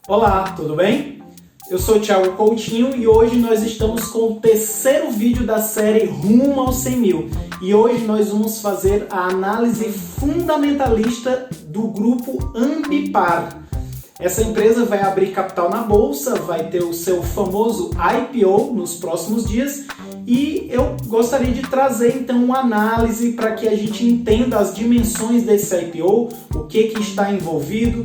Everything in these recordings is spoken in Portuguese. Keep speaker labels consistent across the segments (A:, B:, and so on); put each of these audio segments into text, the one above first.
A: Olá, tudo bem? Eu sou o Thiago Coutinho e hoje nós estamos com o terceiro vídeo da série Rumo aos 100 mil. E hoje nós vamos fazer a análise fundamentalista do grupo Ambipar. Essa empresa vai abrir capital na bolsa, vai ter o seu famoso IPO nos próximos dias e eu gostaria de trazer então uma análise para que a gente entenda as dimensões desse IPO, o que está envolvido,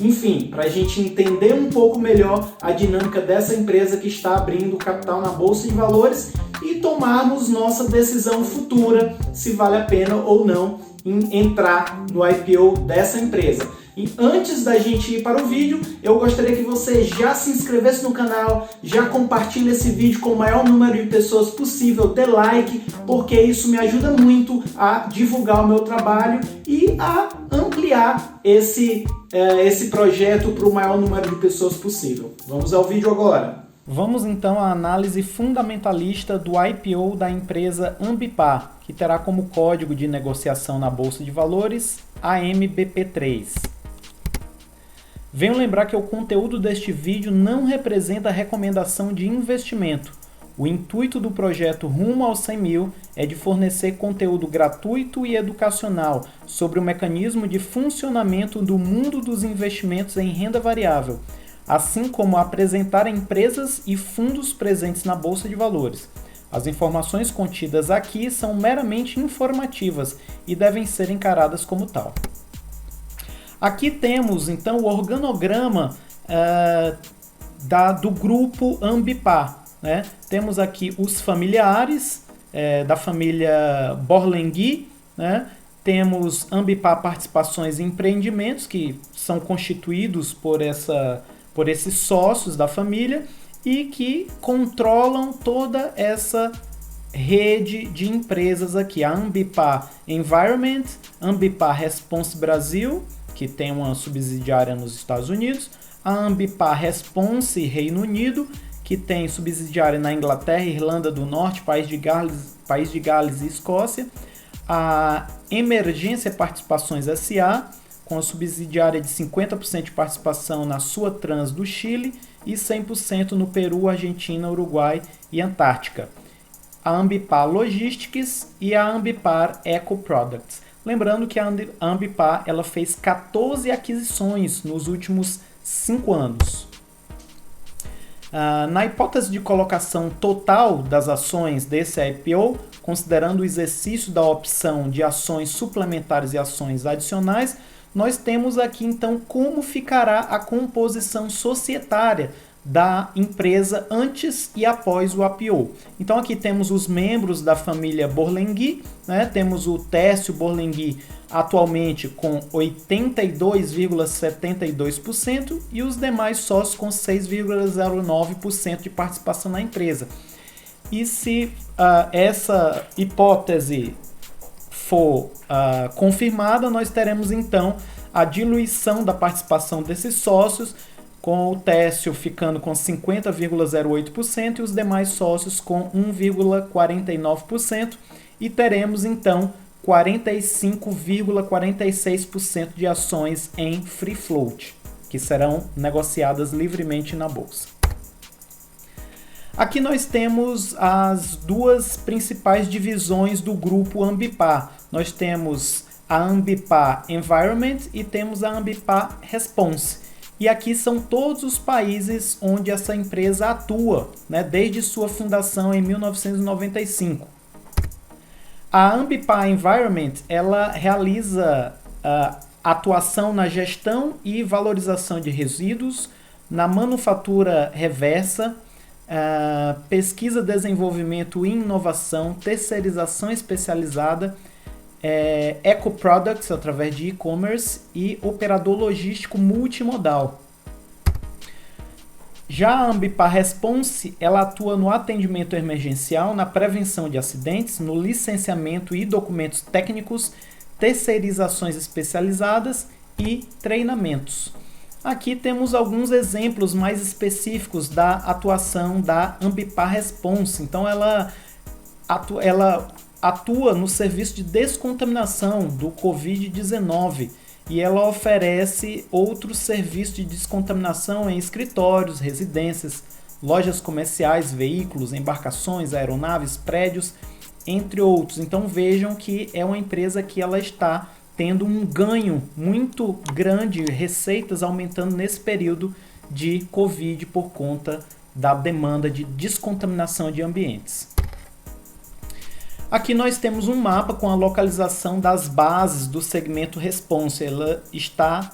A: enfim, para a gente entender um pouco melhor a dinâmica dessa empresa que está abrindo capital na Bolsa de Valores e tomarmos nossa decisão futura se vale a pena ou não em entrar no IPO dessa empresa. E antes da gente ir para o vídeo, eu gostaria que você já se inscrevesse no canal, já compartilhe esse vídeo com o maior número de pessoas possível, dê like, porque isso me ajuda muito a divulgar o meu trabalho e a ampliar esse projeto para o maior número de pessoas possível. Vamos ao vídeo agora.
B: Vamos então à análise fundamentalista do IPO da empresa Ambipar, que terá como código de negociação na Bolsa de Valores AMBP3. Venho lembrar que o conteúdo deste vídeo não representa recomendação de investimento. O intuito do projeto Rumo aos 100 mil é de fornecer conteúdo gratuito e educacional sobre o mecanismo de funcionamento do mundo dos investimentos em renda variável, assim como apresentar empresas e fundos presentes na Bolsa de Valores. As informações contidas aqui são meramente informativas e devem ser encaradas como tal. Aqui temos então o organograma do grupo Ambipar, né? Temos aqui os familiares da família Borlenghi, né? Temos Ambipar Participações e Empreendimentos, que são constituídos por esses sócios da família e que controlam toda essa rede de empresas aqui. A Ambipar Environment, Ambipar Response Brasil, que tem uma subsidiária nos Estados Unidos, a Ambipar Response Reino Unido, que tem subsidiária na Inglaterra, Irlanda do Norte, País de Gales e Escócia, a Emergência Participações SA, com a subsidiária de 50% de participação na Suatrans do Chile e 100% no Peru, Argentina, Uruguai e Antártica. A Ambipar Logistics e a Ambipar Eco Products. Lembrando que a Ambipar ela fez 14 aquisições nos últimos 5 anos. Na hipótese de colocação total das ações desse IPO, considerando o exercício da opção de ações suplementares e ações adicionais, nós temos aqui então como ficará a composição societária da empresa antes e após o IPO. Então aqui temos os membros da família Borlenghi, né? Temos o Tércio Borlenghi atualmente com 82,72% e os demais sócios com 6,09% de participação na empresa. E se essa hipótese for confirmada, nós teremos então a diluição da participação desses sócios, com o Tércio ficando com 50,08% e os demais sócios com 1,49%, e teremos então 45,46% de ações em free float, que serão negociadas livremente na bolsa. Aqui nós temos as duas principais divisões do grupo Ambipar. Nós temos a Ambipar Environment e temos a Ambipar Response. E aqui são todos os países onde essa empresa atua, né, desde sua fundação em 1995. A Ambipar Environment ela realiza atuação na gestão e valorização de resíduos, na manufatura reversa, pesquisa, desenvolvimento e inovação, terceirização especializada, eco-products através de e-commerce e operador logístico multimodal. Já a Ambipar Response, ela atua no atendimento emergencial, na prevenção de acidentes, no licenciamento e documentos técnicos, terceirizações especializadas e treinamentos. Aqui temos alguns exemplos mais específicos da atuação da Ambipar Response. Então ela atua no serviço de descontaminação do Covid-19 e ela oferece outros serviços de descontaminação em escritórios, residências, lojas comerciais, veículos, embarcações, aeronaves, prédios, entre outros. Então vejam que é uma empresa que ela está tendo um ganho muito grande, receitas aumentando nesse período de Covid por conta da demanda de descontaminação de ambientes. Aqui nós temos um mapa com a localização das bases do segmento Response. Ela está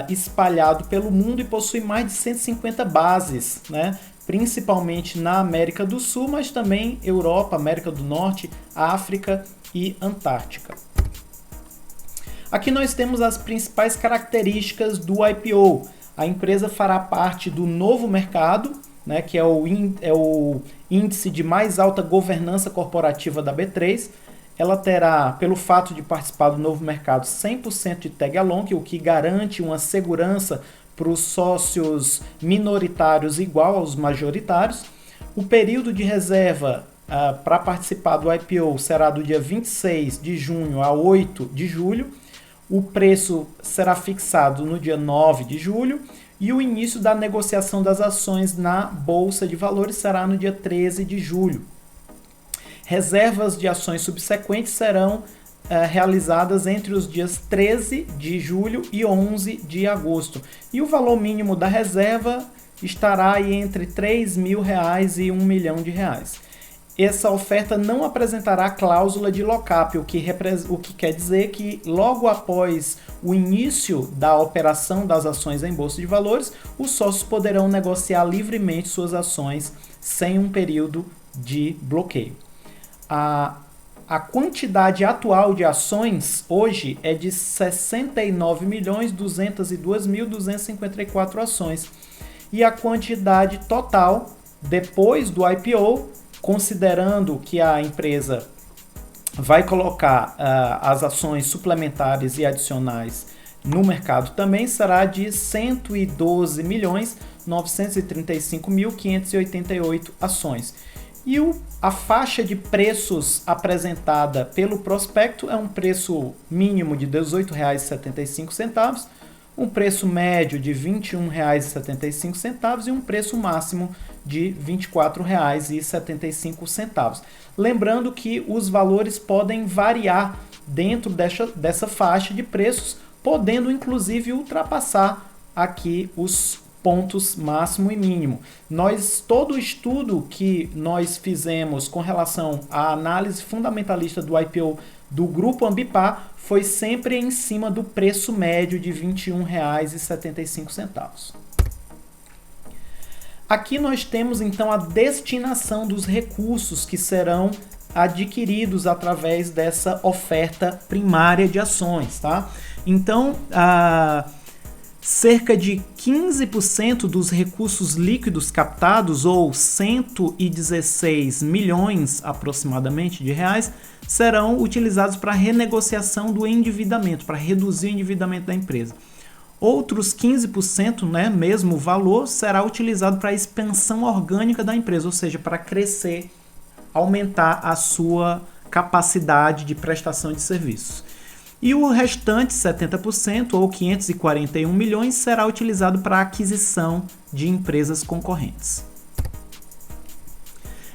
B: espalhado pelo mundo e possui mais de 150 bases, né? Principalmente na América do Sul, mas também Europa, América do Norte, África e Antártica. Aqui nós temos as principais características do IPO. A empresa fará parte do novo mercado, né, que é o índice de mais alta governança corporativa da B3. Ela terá, pelo fato de participar do novo mercado, 100% de tag-along, o que garante uma segurança para os sócios minoritários igual aos majoritários. O período de reserva para participar do IPO será do dia 26 de junho a 8 de julho. O preço será fixado no dia 9 de julho e o início da negociação das ações na Bolsa de Valores será no dia 13 de julho. Reservas de ações subsequentes serão realizadas entre os dias 13 de julho e 11 de agosto. E o valor mínimo da reserva estará aí entre R$3.000 e R$1 milhão. Essa oferta não apresentará cláusula de lock-up, o que quer dizer que logo após o início da operação das ações em Bolsa de Valores, os sócios poderão negociar livremente suas ações sem um período de bloqueio. A quantidade atual de ações hoje é de 69.202.254 ações e a quantidade total depois do IPO, considerando que a empresa vai colocar as ações suplementares e adicionais no mercado também, será de 112.935.588 ações. E a faixa de preços apresentada pelo prospecto é um preço mínimo de R$ 18,75, um preço médio de R$ 21,75 e um preço máximo de R$ 24,75. Lembrando que os valores podem variar dentro dessa faixa de preços, podendo inclusive ultrapassar aqui os pontos máximo e mínimo. Todo o estudo que nós fizemos com relação à análise fundamentalista do IPO do Grupo Ambipar foi sempre em cima do preço médio de R$ 21,75. Aqui nós temos então a destinação dos recursos que serão adquiridos através dessa oferta primária de ações, tá? Então, cerca de 15% dos recursos líquidos captados, ou 116 milhões aproximadamente de reais, serão utilizados para renegociação do endividamento, para reduzir o endividamento da empresa. Outros 15%, né, mesmo valor, será utilizado para a expansão orgânica da empresa, ou seja, para crescer, aumentar a sua capacidade de prestação de serviços. E o restante, 70%, ou 541 milhões, será utilizado para a aquisição de empresas concorrentes.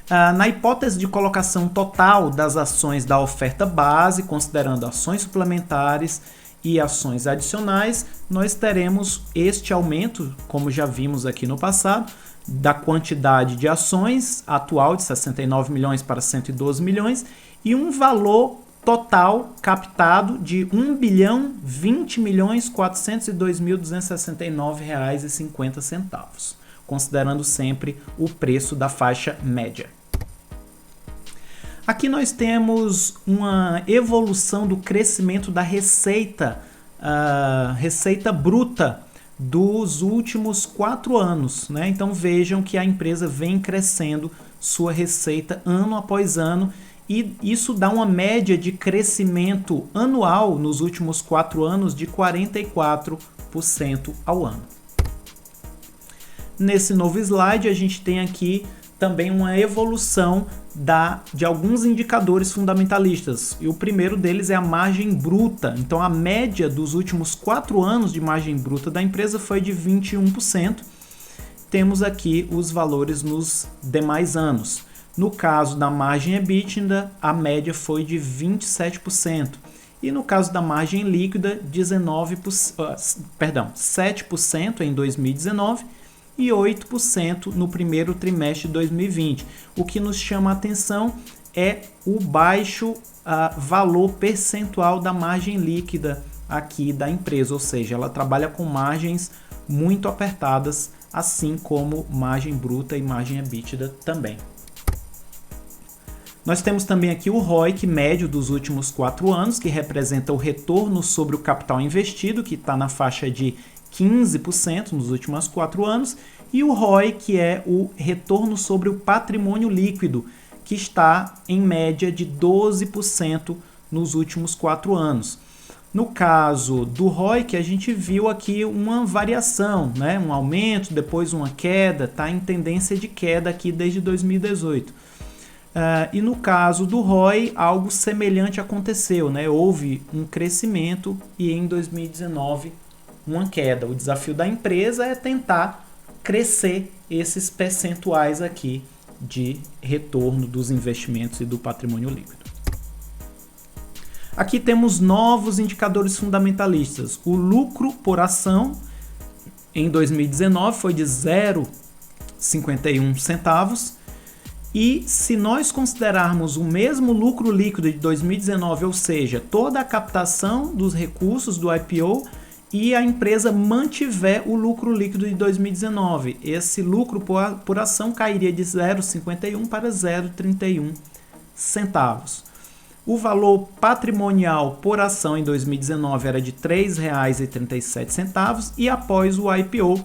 B: Na hipótese de colocação total das ações da oferta base, considerando ações suplementares e ações adicionais, nós teremos este aumento, como já vimos aqui no passado, da quantidade de ações atual de 69 milhões para 112 milhões e um valor total captado de R$ 1.020.402.269,50, considerando sempre o preço da faixa média. Aqui nós temos uma evolução do crescimento da receita bruta dos últimos 4 anos, né? Então vejam que a empresa vem crescendo sua receita ano após ano e isso dá uma média de crescimento anual nos últimos 4 anos de 44% ao ano. Nesse novo slide a gente tem aqui também uma evolução de alguns indicadores fundamentalistas. E o primeiro deles é a margem bruta. Então, a média dos últimos 4 anos de margem bruta da empresa foi de 21%. Temos aqui os valores nos demais anos. No caso da margem EBITDA, a média foi de 27%. E no caso da margem líquida, 7% em 2019 e 8% no primeiro trimestre de 2020. O que nos chama a atenção é o baixo valor percentual da margem líquida aqui da empresa, ou seja, ela trabalha com margens muito apertadas, assim como margem bruta e margem EBITDA também. Nós temos também aqui o ROIC médio dos últimos 4 anos, que representa o retorno sobre o capital investido, que está na faixa de 15% nos últimos 4 anos, e o ROI, que é o retorno sobre o patrimônio líquido, que está em média de 12% nos últimos 4 anos. No caso do ROI, que a gente viu aqui uma variação, né? Um aumento, depois uma queda, está em tendência de queda aqui desde 2018. E no caso do ROI, algo semelhante aconteceu, né? Houve um crescimento e em 2019 uma queda. O desafio da empresa é tentar crescer esses percentuais aqui de retorno dos investimentos e do patrimônio líquido. Aqui temos novos indicadores fundamentalistas. O lucro por ação em 2019 foi de 0,51 centavos. E se nós considerarmos o mesmo lucro líquido de 2019, ou seja, toda a captação dos recursos do IPO, e a empresa mantiver o lucro líquido de 2019, esse lucro por ação cairia de 0,51 para 0,31 centavos. O valor patrimonial por ação em 2019 era de R$ 3,37 e após o IPO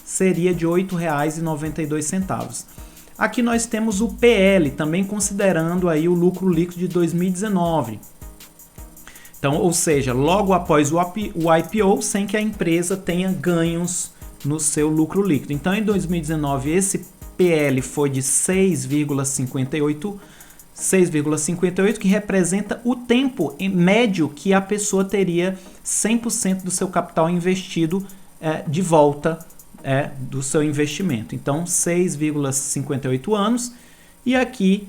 B: seria de R$ 8,92. Aqui nós temos o PL, também considerando aí o lucro líquido de 2019. Então, ou seja, logo após o IPO, sem que a empresa tenha ganhos no seu lucro líquido. Então, em 2019, esse PL foi de 6,58, que representa o tempo em médio que a pessoa teria 100% do seu capital investido de volta do seu investimento. Então, 6,58 anos. E aqui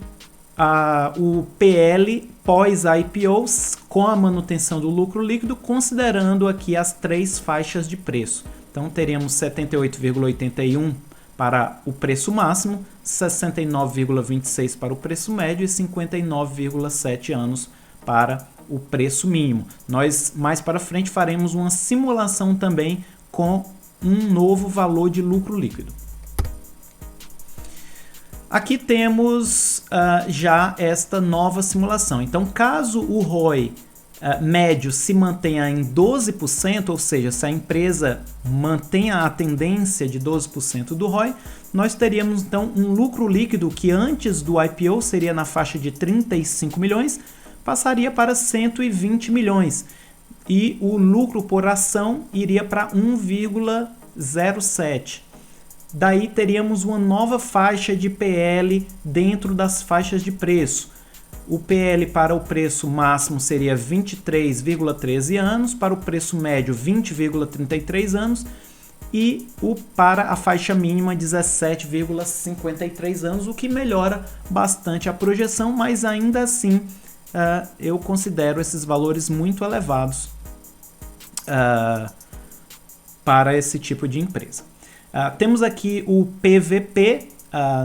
B: o PL pós-IPO com a manutenção do lucro líquido, considerando aqui as 3 faixas de preço. Então, teríamos 78,81 para o preço máximo, 69,26 para o preço médio e 59,7 anos para o preço mínimo. Nós, mais para frente, faremos uma simulação também com um novo valor de lucro líquido. Aqui temos já esta nova simulação. Então, caso o ROI médio se mantenha em 12%, ou seja, se a empresa mantenha a tendência de 12% do ROI, nós teríamos então um lucro líquido que antes do IPO seria na faixa de 35 milhões, passaria para 120 milhões. E o lucro por ação iria para 1,07. Daí teríamos uma nova faixa de PL dentro das faixas de preço. O PL para o preço máximo seria 23,13 anos, para o preço médio 20,33 anos e para a faixa mínima 17,53 anos, o que melhora bastante a projeção, mas ainda assim eu considero esses valores muito elevados para esse tipo de empresa. Temos aqui o PVP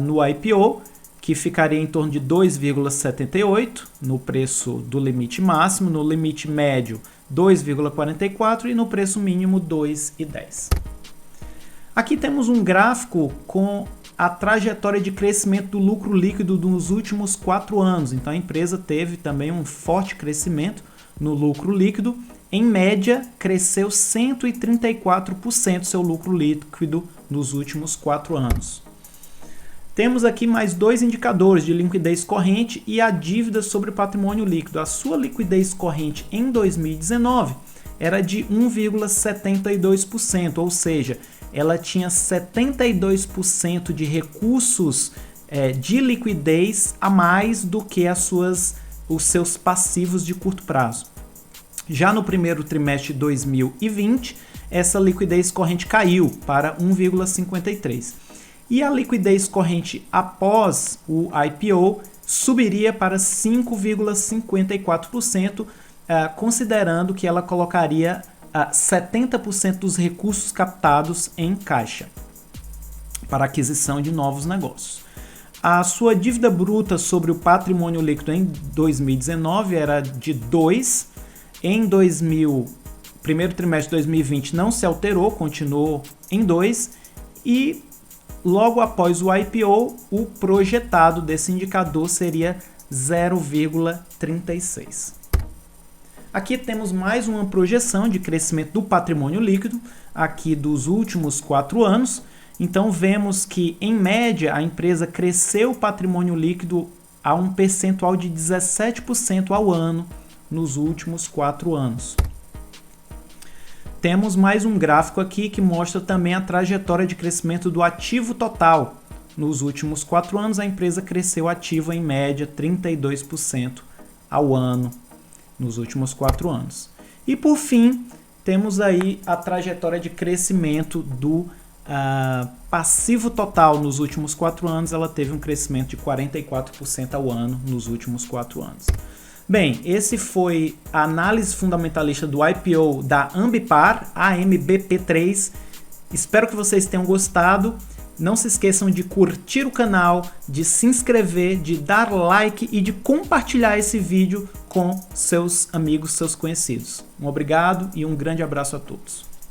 B: no IPO, que ficaria em torno de 2,78 no preço do limite máximo, no limite médio 2,44 e no preço mínimo 2,10. Aqui temos um gráfico com a trajetória de crescimento do lucro líquido nos últimos 4 anos. Então a empresa teve também um forte crescimento no lucro líquido. Em média, cresceu 134% seu lucro líquido nos últimos 4 anos. Temos aqui mais 2 indicadores de liquidez corrente e a dívida sobre patrimônio líquido. A sua liquidez corrente em 2019 era de 1,72%, ou seja, ela tinha 72% de recursos de liquidez a mais do que os seus passivos de curto prazo. Já no primeiro trimestre de 2020, essa liquidez corrente caiu para 1,53. E a liquidez corrente após o IPO subiria para 5,54%, considerando que ela colocaria 70% dos recursos captados em caixa para aquisição de novos negócios. A sua dívida bruta sobre o patrimônio líquido em 2019 era de 2. Em primeiro trimestre de 2020 não se alterou, continuou em 2. E logo após o IPO, o projetado desse indicador seria 0,36. Aqui temos mais uma projeção de crescimento do patrimônio líquido, aqui dos últimos 4 anos. Então vemos que, em média, a empresa cresceu o patrimônio líquido a um percentual de 17% ao ano nos últimos 4 anos. Temos mais um gráfico aqui que mostra também a trajetória de crescimento do ativo total. Nos últimos 4 anos, a empresa cresceu ativo em média 32% ao ano nos últimos 4 anos. E por fim, temos aí a trajetória de crescimento do passivo total nos últimos 4 anos. Ela teve um crescimento de 44% ao ano nos últimos 4 anos. Bem, esse foi a análise fundamentalista do IPO da Ambipar, AMBP3. Espero que vocês tenham gostado. Não se esqueçam de curtir o canal, de se inscrever, de dar like e de compartilhar esse vídeo com seus amigos, seus conhecidos. Um obrigado e um grande abraço a todos.